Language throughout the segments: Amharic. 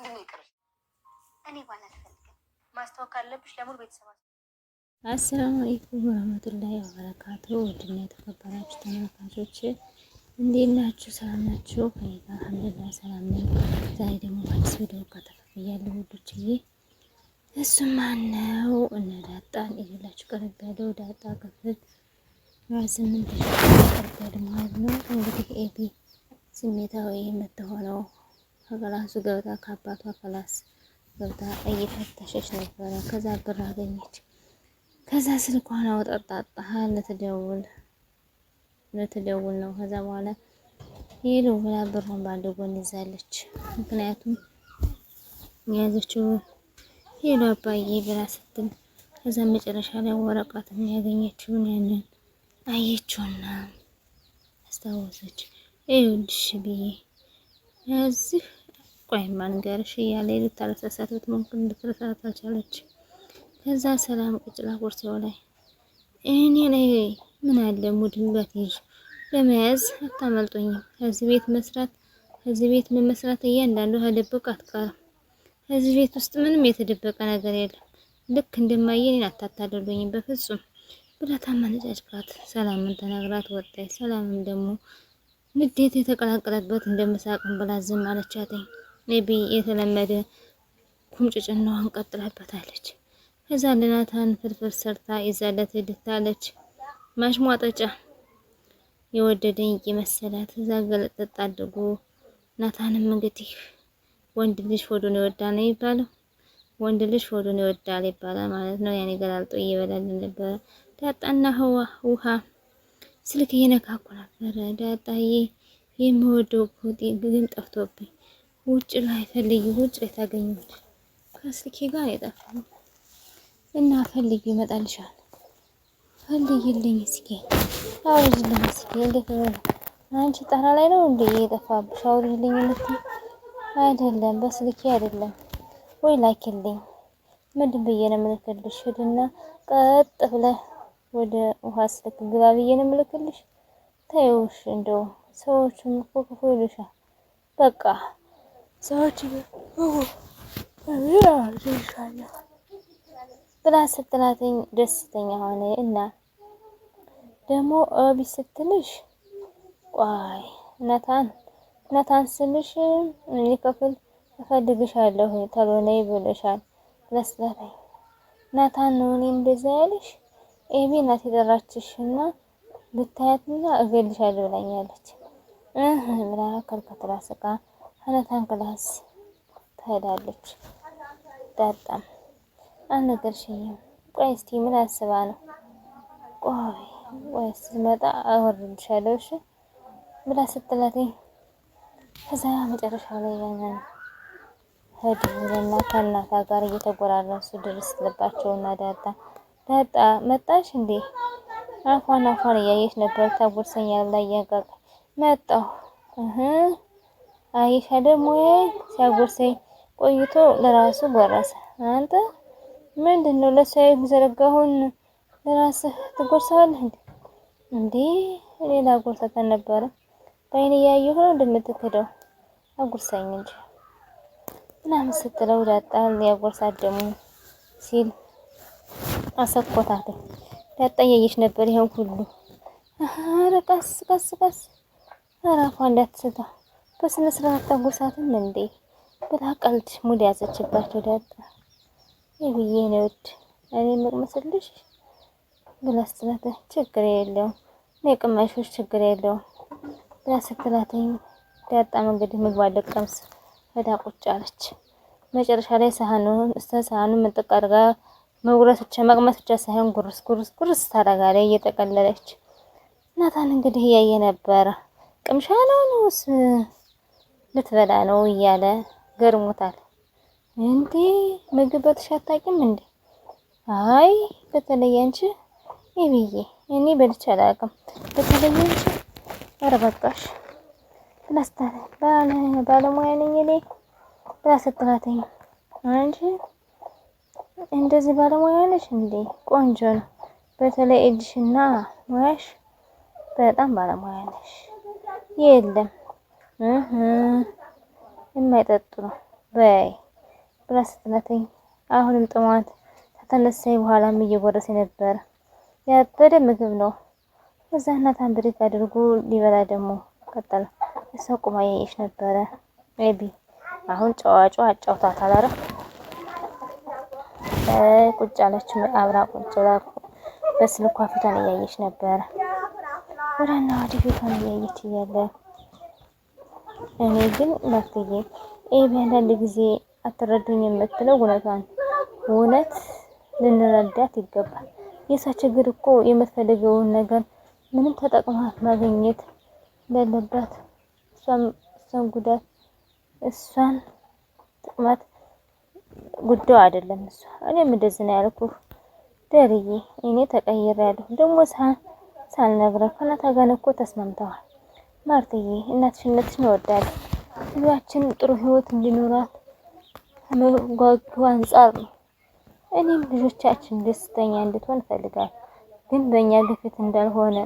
ምንድነው ይቅርሽ? እኔ ባላት ፈልገን ማስታወቅ አለብሽ ለሙሉ ቤተሰብ። አሰላሙ አለይኩም ወራህመቱላሂ ወበረካቱ። ውድና የተከበራችሁ ተመልካቾች እንዴት ናችሁ? ሰላም ናችሁ? ከይጋ አልሐምዱሊላህ ሰላም ነኝ። ዛሬ ደግሞ በአዲስ ቪዲዮ ከተፈቅያለሁ ውዶችዬ። እሱም ማነው እነ ዳጣን ይዤላችሁ ቀርብ ያለው ዳጣ ክፍል 28 ቀርብ ያለ ማለት ነው። እንግዲህ ኤቢ ስሜታዊ የምትሆነው ከክላሱ ገብታ ከአባቷ ክላስ ገብታ እየፈተሸች ነበረ። ከዛ ብር አገኘች። ከዛ ስልኳን አወጣጣጣ ልትደውል ነው። ከዛ በኋላ ሄሎ ብላ ብሩን ባንድ ጎን ይዛለች። ምክንያቱም የያዘችው ሄሎ አባዬ ብላ ስትል ከዛ መጨረሻ ላይ ወረቀት ያገኘችውን ያንን አየችውና አስታወሰች። ይኸውልሽ ብዬ እዚህ ቆይ ማንገርሽ እያለ ልታረሳሳት ብትሞክር ልትረሳት አልቻለች። ከዛ ሰላም ቁጭላ ኩርሲው ላይ እኔ ላይ ምን አለ ሙድን ባትይዥ ለመያዝ አታመልጦኝም። ከዚህ ቤት ምን መስራት እያንዳንዱ ተደብቆ አትቀርም። ከዚህ ቤት ውስጥ ምንም የተደበቀ ነገር የለም። ልክ እንደማየን አታታደሉኝም በፍጹም ብላ ታመነጫጭቃት ሰላምን ተናግራት ወጣች። ሰላምም ደግሞ ንዴት የተቀላቀለበት እንደመሳቅም ብላ ዝም አለቻትኝ። ኤቢ የተለመደ ኩምጭጭናዋን ቀጥላበታለች። ከዛ ለናታን ፍርፍር ሰርታ ይዛለት ሄድታለች። ማሽሟጠጫ የወደደኝ ይመሰላት እዛ ገለጠጥ አድርጎ ናታንም እንግዲህ ወንድ ልጅ ሆዱን ይወዳል ነው ይባላል። ወንድ ልጅ ሆዱን ይወዳል ይባላል ማለት ነው። ያኔ ገላልጦ እየበላልን ነበር። ዳጣና ውሃ ስልክ እየነካኩ ነበር። ዳጣዬ የምወደው ሆዴ ግን ጠፍቶብኝ ውጭ ላይ ፈልጊ፣ ውጭ ላይ ታገኙት ከስልኬ ጋር የጠፋው እና ፈልጊ ይመጣልሻል። ፈልጊልኝ እስኪ አውሪልኝ እስኪ እንዴት ነው አንቺ ጣራ ላይ ነው እንዴ የጠፋብሽ? አውሪልኝ እንዴ አይደለም በስልኬ አይደለም ወይ ላኪልኝ። ምንድን ብዬ ነው የምልክልሽ? ሂድና ቀጥ ብለህ ወደ ውሃ ስልክ ግባ ብዬ ነው የምልክልሽ። ታዩሽ እንደው ሰዎቹም እኮ ክፉ ይሉሻል። በቃ ሰዎች ብላ ስትላትኝ ደስተኛ ሆነ እና ደግሞ አቢ ስትልሽ ቆይ ናታን ስልሽ እኔ ክፍል እፈልግሻለሁ ተሎ ነይ ብለሻል ብለስላተኝ ናታን ነው እኔ እንደዛ ያለሽ ኤቢ ናት የጠራችሽና ብታያትና እገልሻለሁ ብላኛለች ብላ ከልከትራ ስቃ ናታን ክላስ ትሄዳለች። ዳጣም አልነገርሽኝም። ቆይ እስቲ ምን አስባ ነው? ቆይ ስትመጣ አወርድልሻለሁ እሺ ብላ ስትላትኝ ከዛ መጨረሻ ላይ ያንን ሄዱና ከእናቷ ጋር እየተጎራረሱ ድርስ ልባቸውና ዳጣ መጣሽ እንዴ? አፏን እያየች ነበር። ታጎርሰኛል ላይ ያጋጋ መጣሁ አይሻ ደግሞ ሲያጎርሰኝ ቆይቶ ለራሱ ጎረሰ። አንተ ምንድነው ለሷ የዘረጋሁን ለራስህ ትጎርሳለህ እንዴ? ሌላ ጎርሰተን ነበረ በአይኔ ያየሁ ነው እንደምትከደው አጉርሰኝ እንጂ ምናምን ስትለው ዳጣ ያጎርሳት ደግሞ ሲል አሰኮታት። ዳጣ እያየች ነበር ይሄን ሁሉ። ኧረ ቀስ አራፏ እንዳትስታ በስነ ስርዓት ታጎርሳትም እንዴ ብላ ቀልድ ሙድ ያዘችባቸው። ዳጣ ይብዬ ነው እኔ መቅመስልሽ ብላ ስትላት ችግር የለውም እኔ ቅመሾች ችግር የለውም ብላ ስትላትኝ ዳጣም እንግዲህ ምግብ አለቀምስ ሄዳ ቁጭ አለች። መጨረሻ ላይ ሳህኑን ምጥቅ አድርጋ መቅመስ ብቻ ሳይሆን ጉርስ ታደርጋለች እየጠቀለለች። ናታን እንግዲህ እያየ ነበረ። ቅምሻ ነውስ ልትበላ ነው እያለ ገርሞታል። እንዴ ምግብ በልተሽ አታውቂም እንዴ? አይ በተለይ አንቺ ይብዬ እኔ በልቼ አላውቅም በተለይ አንቺ ኧረ በቃሽ ባለሙያ ነኝ እኔ ብላ ስትላትኝ አንቺ እንደዚህ ባለሙያ ነሽ እንዴ? ቆንጆ ነው በተለይ እጅሽና ሙያሽ በጣም ባለሙያ ነሽ። የለም የማይጠጡ ነው በይ ብላ ስትመተኝ አሁንም ጥሟት ከተነሳኝ በኋላም እየጎረሰኝ ነበረ። ያበደ ምግብ ነው። እዛ እናታን ብድግ አድርጎ ሊበላ ደግሞ ቀጠለ። እሷ ቁማ ያየች ነበረ። ኤቢ አሁን ጨዋጯ አጫውታታል። አረ ቁጭ አለች አብራ ቁጭ ብላ በስልኳ ፊቷን እያየች ነበረ። ወደና ወዲህ ፊቷን እያየች እያለ እኔ ግን መፍትሄ ኤቢ አንዳንድ ጊዜ አትረዱኝ የምትለው እውነቷን እውነት ልንረዳት ይገባል። የእሷ ችግር እኮ የምትፈልገውን ነገር ምንም ተጠቅማ ማግኘት እንደሌለባት እሷን ጉዳት እሷን ጥቅማት ጉዳዩ አይደለም እሷ። እኔም እንደዚህ ነው ያልኩህ ደርዬ፣ እኔ ተቀይሬያለሁ። ደግሞ ሳልነግረህ ከእናቷ ጋር እኮ ተስማምተዋል። ማርትዬ እናትሽነትሽን እወዳለሁ። ልጃችን ጥሩ ህይወት እንዲኖራት ከመጓጉ አንጻር ነው። እኔም ልጆቻችን ደስተኛ እንድትሆን እፈልጋለሁ። ግን በእኛ ግፊት እንዳልሆነ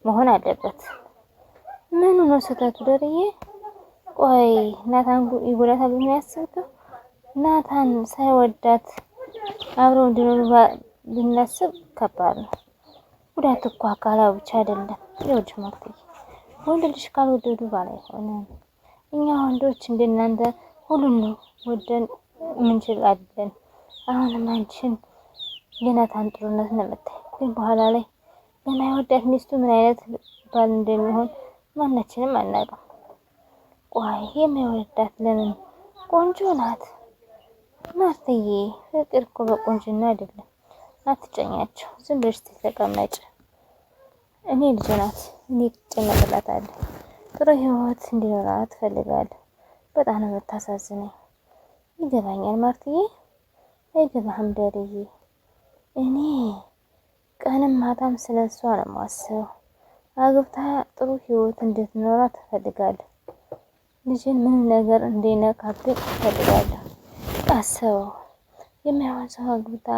መሆን አለበት። ምን ነው ስህተቱ ደርዬ? ቆይ ናታን ይጎዳታል ብለህ ያስብከው? ናታን ሳይወዳት አብረው እንዲኖሩ ብናስብ ከባድ ነው። ጉዳት እኮ አካላዊ ብቻ አይደለም። ይኸውልሽ ማርትዬ፣ ወንድ ልጅ ካልወደዱ ባል አይሆንም። እኛ ወንዶች እንደናንተ ሁሉን ነው ወደን ምንችል አይደለም። አሁንም አንቺን የናታን ጥሩነት ነው የምታይ፣ ግን በኋላ ላይ ለማይወዳት ሚስቱ ምን አይነት ባል እንደሚሆን ማናችንም አናውቅም። ቆይ የማይወዳት ለምን? ቆንጆ ናት ማርትዬ። ፍቅር እኮ በቆንጆና አይደለም። አትጨኛቸው። ዝም ብለሽ ተቀመጭ። እኔ ልጅ ናት። እኔ እጨነቅላታለሁ። ጥሩ ህይወት እንዲኖራት እፈልጋለሁ። በጣም ነው የምታሳዝነኝ። ይገባኛል ማርትዬ። አይገባህም ደርዬ። እኔ ቀንም ማታም ስለሷ ነው የማስበው። አግብታ ጥሩ ህይወት እንድትኖራት እፈልጋለሁ። ልጅን ምንም ነገር እንዲነካብኝ እፈልጋለሁ። አስበው፣ የማይሆን ሰው አግብታ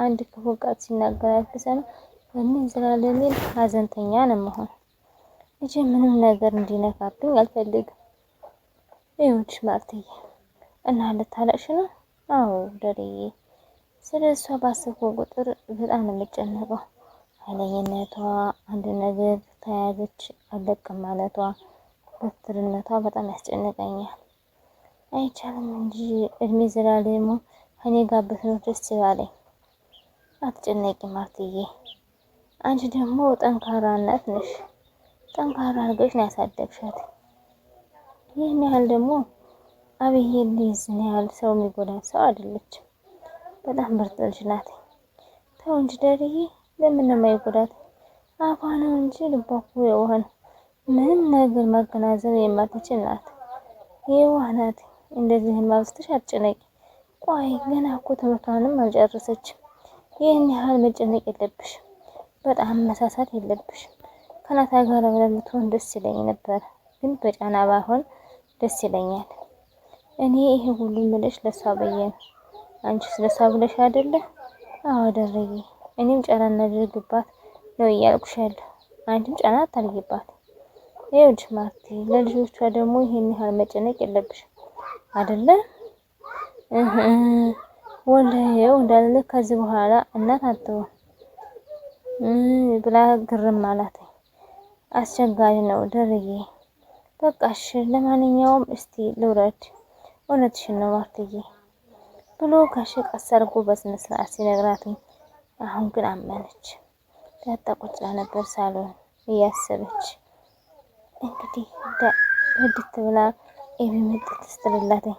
አንድ ክፉ ቃል ሲናገራት ብሰማ በምን ዘላለሜን ሀዘንተኛ ነው የምሆን። ልጅን ምንም ነገር እንዲነካብኝ አልፈልግም። ይኸውልሽ ማርትዬ፣ እና ልታለቅሽ ነው? አዎ ደርዬ፣ ስለ እሷ ባሰብኩ ቁጥር በጣም ነው የምጨነቀው። ኃይለኝነቷ፣ አንድ ነገር ተያዘች አለቅም ማለቷ፣ በትርነቷ በጣም ያስጨንቀኛል። አይቻልም እንጂ እድሜ ዘላለሙ ከኔ ጋር ብትኖር ደስ ባለኝ። አትጨነቂ ማርትዬ፣ አንቺ ደግሞ ጠንካራ እናት ነሽ። ጠንካራ አድርገሽ ነው ያሳደግሻት። ይህን ያህል ደግሞ አብዬን ሊይዝን ያህል ሰው የሚጎዳት ሰው አይደለችም። በጣም ምርጥ ልጅ ናት። ተው እንጂ ደርዬ፣ ለምን ነው የማይጎዳት? አፏ ነው እንጂ ልቧ እኮ የዋህ ነው። ምንም ነገር ማገናዘብ የማትችል ናት። የዋህ ናት። እንደዚህ ማብስተሽ አትጨነቂ። ቆይ ገና እኮ ትምህርቷንም አልጨረሰችም። ይህን ያህል መጨነቅ የለብሽ። በጣም መሳሳት የለብሽ። ከናታ ጋር ብትሆን ደስ ይለኝ ነበር፣ ግን በጫና ባይሆን ደስ ይለኛል። እኔ ይሄ ሁሉ ምልሽ ለሷ ብዬ ነው። አንቺ ስለሷ ብለሽ አይደለ? አዎ ደርዬ፣ እኔም ጫና እናድርግባት ነው እያልኩሽ ያለሁ። አንቺም ጫና አታርጊባት። ይኸውልሽ ማርቲ፣ ለልጆቿ ደግሞ ይሄን ያህል መጨነቅ የለብሽም አይደለ? ወላሂው እንዳለ ከዚህ በኋላ እናት አትሆን ብላ ግርም አላት። አስቸጋሪ ነው ደርዬ። በቃሽ፣ ለማንኛውም እስቲ ልውረድ። እውነትሽን ነው ማርትዬ ብሎ ጋሽ ቀስ አድርጎ በስነ ስርዓት ሲነግራትኝ፣ አሁን ግን አመነች። ዳጣ ቁጭ ነበር ሳሎን እያሰበች። እንግዲህ ወድት ብላ ኤቢ መጥት ስትልላትኝ፣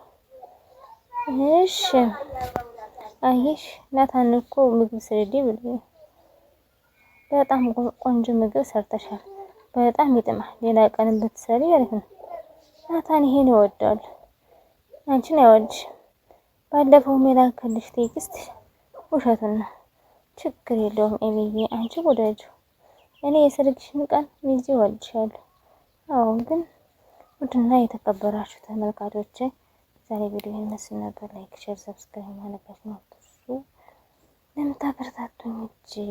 እሺ አየሽ ናታን እኮ ምግብ ስሪዲ ብሎ በጣም ቆንጆ ምግብ ሰርተሻል። በጣም ይጥማል። ሌላ ቀን ብትሰሪ አሪፍ ነው። ናታን ይሄን ይወዳል፣ አንቺን አይወድሽ። ባለፈው የላከልሽ ቴክስት ውሸቱን ነው። ችግር የለውም ኤቢዬ፣ አንቺ ወዳጁ። እኔ የሰርግሽን ቀን ሚዜ ወልድሻለሁ። አዎ ግን ውድና የተከበራችሁ ተመልካቾቼ ዛሬ ቪዲዮ ይመስል ነበር። ላይክ፣ ሼር፣ ሰብስክራይብ ማድረጋችሁን አትርሱ። ለምታበረታቱኝ እጅግ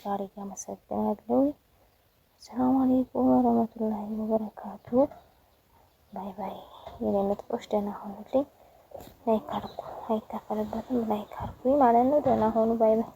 አድርጌ አመሰግናለሁ። ሰላም አለይኩም ወራህመቱላሂ ወበረካቱ። ባይ ባይ። የኔ ምርጦች ደህና ሁኑልኝ። ላይክ አድርጉ። አይከፈልበትም። ላይክ አድርጉ ማለት ነው። ደህና ሆኑ። ባይ ባይ።